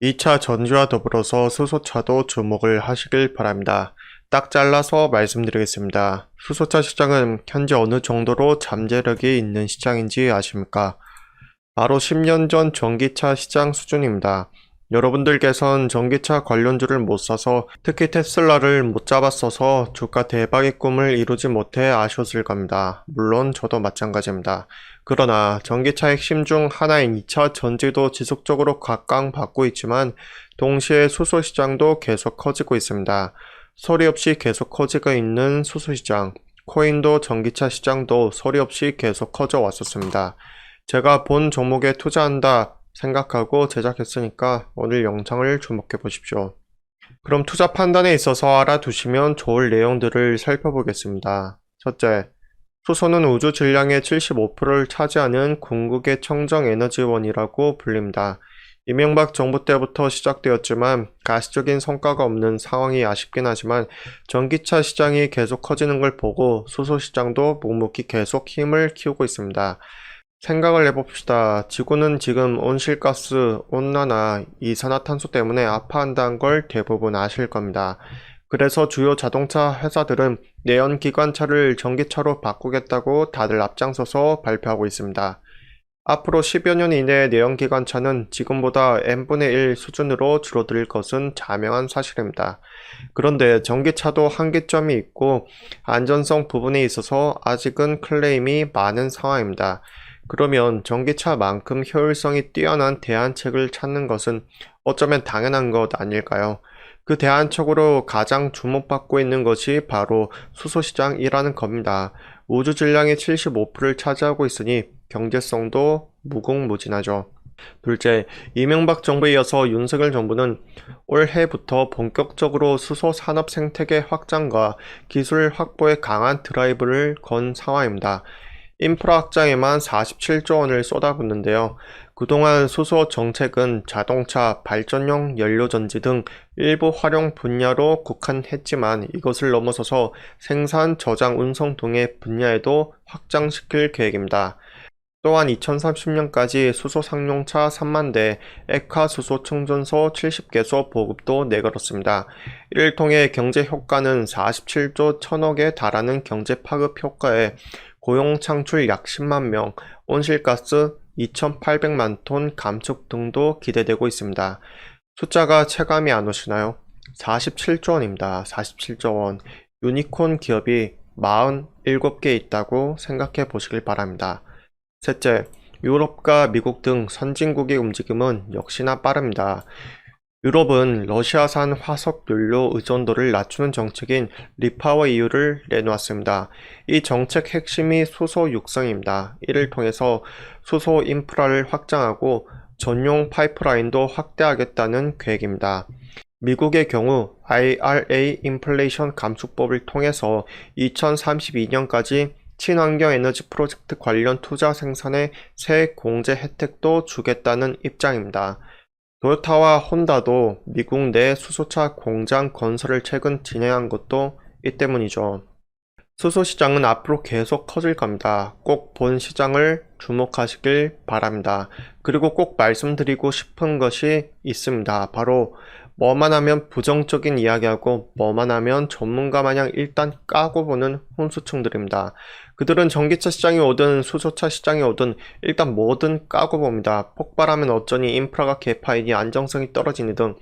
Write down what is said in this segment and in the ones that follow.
2차 전지와 더불어서 수소차도 주목을 하시길 바랍니다. 딱 잘라서 말씀드리겠습니다. 수소차 시장은 현재 어느 정도로 잠재력이 있는 시장인지 아십니까? 바로 10년 전 전기차 시장 수준입니다. 여러분들께선 전기차 관련주를 못 사서 특히 테슬라를 못 잡았어서 주가 대박의 꿈을 이루지 못해 아쉬웠을 겁니다. 물론 저도 마찬가지입니다. 그러나 전기차 핵심 중 하나인 2차 전지도 지속적으로 각광받고 있지만 동시에 수소 시장도 계속 커지고 있습니다. 소리 없이 계속 커지고 있는 수소 시장, 코인도 전기차 시장도 소리 없이 계속 커져 왔었습니다. 제가 본 종목에 투자한다 생각하고 제작했으니까 오늘 영상을 주목해 보십시오. 그럼 투자 판단에 있어서 알아두시면 좋을 내용들을 살펴보겠습니다. 첫째, 수소는 우주 질량의 75%를 차지하는 궁극의 청정 에너지원이라고 불립니다. 이명박 정부 때부터 시작되었지만 가시적인 성과가 없는 상황이 아쉽긴 하지만 전기차 시장이 계속 커지는 걸 보고 수소 시장도 묵묵히 계속 힘을 키우고 있습니다. 생각을 해봅시다. 지구는 지금 온실가스, 온난화, 이산화탄소 때문에 아파한다는 걸 대부분 아실 겁니다. 그래서 주요 자동차 회사들은 내연기관차를 전기차로 바꾸겠다고 다들 앞장서서 발표하고 있습니다. 앞으로 10여 년 이내에 내연기관차는 지금보다 n분의 1 수준으로 줄어들 것은 자명한 사실입니다. 그런데 전기차도 한계점이 있고 안전성 부분에 있어서 아직은 클레임이 많은 상황입니다. 그러면 전기차만큼 효율성이 뛰어난 대안책을 찾는 것은 어쩌면 당연한 것 아닐까요? 그 대안책으로 가장 주목받고 있는 것이 바로 수소시장이라는 겁니다. 우주 질량의 75%를 차지하고 있으니 경제성도 무궁무진하죠. 둘째, 이명박 정부에 이어서 윤석열 정부는 올해부터 본격적으로 수소 산업 생태계 확장과 기술 확보에 강한 드라이브를 건 상황입니다. 인프라 확장에만 47조 원을 쏟아붓는데요. 그동안 수소 정책은 자동차, 발전용 연료전지 등 일부 활용 분야로 국한했지만 이것을 넘어서서 생산, 저장, 운송 등의 분야에도 확장시킬 계획입니다. 또한 2030년까지 수소 상용차 3만 대, 액화 수소 충전소 70개소 보급도 내걸었습니다. 이를 통해 경제 효과는 47조 1000억에 달하는 경제 파급 효과에 고용 창출 약 10만 명, 온실가스 2,800만 톤 감축 등도 기대되고 있습니다. 숫자가 체감이 안 오시나요? 47조 원입니다. 47조 원. 유니콘 기업이 47개 있다고 생각해 보시길 바랍니다. 셋째, 유럽과 미국 등 선진국의 움직임은 역시나 빠릅니다. 유럽은 러시아산 화석연료 의존도를 낮추는 정책인 리파워 EU를 내놓았습니다. 이 정책 핵심이 수소 육성입니다. 이를 통해서 수소 인프라를 확장하고 전용 파이프라인도 확대하겠다는 계획입니다. 미국의 경우 IRA 인플레이션 감축법을 통해서 2032년까지 친환경 에너지 프로젝트 관련 투자 생산에 세액 공제 혜택도 주겠다는 입장입니다. 토요타와 혼다도 미국 내 수소차 공장 건설을 최근 진행한 것도 이 때문이죠. 수소 시장은 앞으로 계속 커질 겁니다. 꼭 본 시장을 주목하시길 바랍니다. 그리고 꼭 말씀드리고 싶은 것이 있습니다. 바로 뭐만 하면 부정적인 이야기하고 뭐만 하면 전문가 마냥 일단 까고 보는 훈수충들입니다. 그들은 전기차 시장이 오든 수소차 시장이 오든 일단 뭐든 까고 봅니다. 폭발하면 어쩌니 인프라가 개파이니 안정성이 떨어지니 등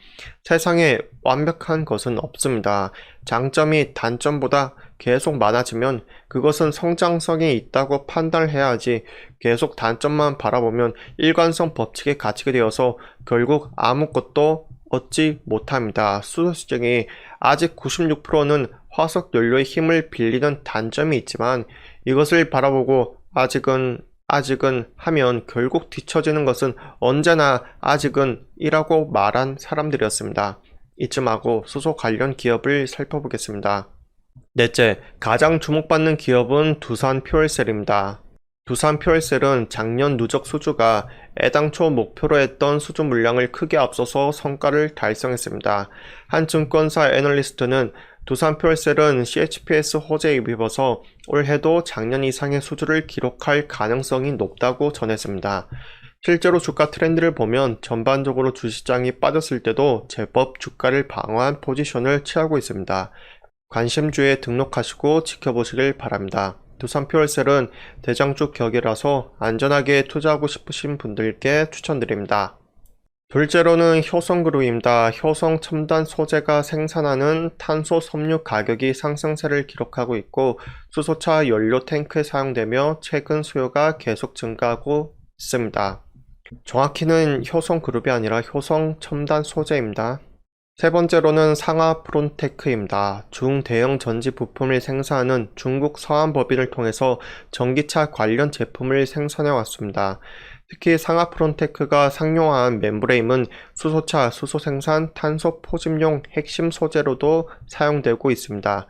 세상에 완벽한 것은 없습니다. 장점이 단점보다 계속 많아지면 그것은 성장성이 있다고 판단을 해야 하지 계속 단점만 바라보면 일관성 법칙에 갇히게 되어서 결국 아무것도 얻지 못합니다. 수소 시장이 아직 96%는 화석 연료의 힘을 빌리는 단점이 있지만 이것을 바라보고 아직은 하면 결국 뒤처지는 것은 언제나 아직은 이라고 말한 사람들이었습니다. 이쯤 하고 수소 관련 기업을 살펴보겠습니다. 넷째, 가장 주목받는 기업은 두산퓨얼셀입니다. 두산퓨얼셀은 작년 누적 수주가 애당초 목표로 했던 수주 물량을 크게 앞서서 성과를 달성했습니다. 한 증권사 애널리스트는 두산퓨얼셀은 CHPS 호재에 입어서 올해도 작년 이상의 수주를 기록할 가능성이 높다고 전했습니다. 실제로 주가 트렌드를 보면 전반적으로 주시장이 빠졌을 때도 제법 주가를 방어한 포지션을 취하고 있습니다. 관심주에 등록하시고 지켜보시길 바랍니다. 두산퓨얼셀은 대장주 격이라서 안전하게 투자하고 싶으신 분들께 추천드립니다. 둘째로는 효성그룹입니다. 효성 첨단 소재가 생산하는 탄소 섬유 가격이 상승세를 기록하고 있고 수소차 연료 탱크에 사용되며 최근 수요가 계속 증가하고 있습니다. 정확히는 효성그룹이 아니라 효성 첨단 소재입니다. 세 번째로는 상하프론테크입니다. 중대형 전지 부품을 생산하는 중국 서한법인을 통해서 전기차 관련 제품을 생산해 왔습니다. 특히 상하프론테크가 상용화한 멤브레인은 수소차, 수소 생산, 탄소 포집용 핵심 소재로도 사용되고 있습니다.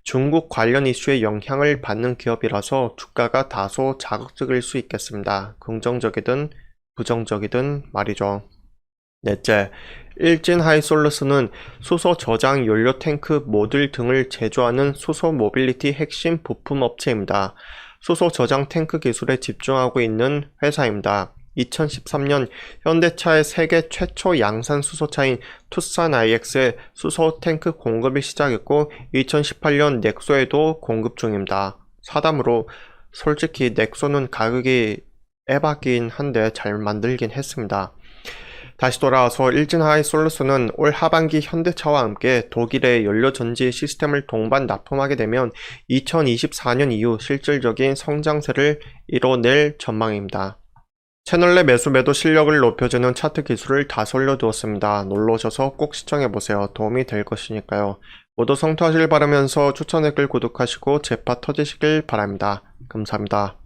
중국 관련 이슈에 영향을 받는 기업이라서 주가가 다소 자극적일 수 있겠습니다. 긍정적이든 부정적이든 말이죠. 넷째, 일진하이솔루스는 수소 저장 연료 탱크 모듈 등을 제조하는 수소 모빌리티 핵심 부품 업체입니다. 수소 저장 탱크 기술에 집중하고 있는 회사입니다. 2013년 현대차의 세계 최초 양산 수소차인 투싼 IX에 수소 탱크 공급을 시작했고 2018년 넥소에도 공급 중입니다. 사담으로 솔직히 넥소는 가격이 에바긴 한데 잘 만들긴 했습니다. 다시 돌아와서 일진하이솔루스는 올 하반기 현대차와 함께 독일의 연료전지 시스템을 동반 납품하게 되면 2024년 이후 실질적인 성장세를 이뤄낼 전망입니다. 채널 내 매수 매도 실력을 높여주는 차트 기술을 다 올려두었습니다. 놀러오셔서 꼭 시청해보세요. 도움이 될 것이니까요. 모두 성투하시길 바라면서 추천 댓글 구독하시고 제파 터지시길 바랍니다. 감사합니다.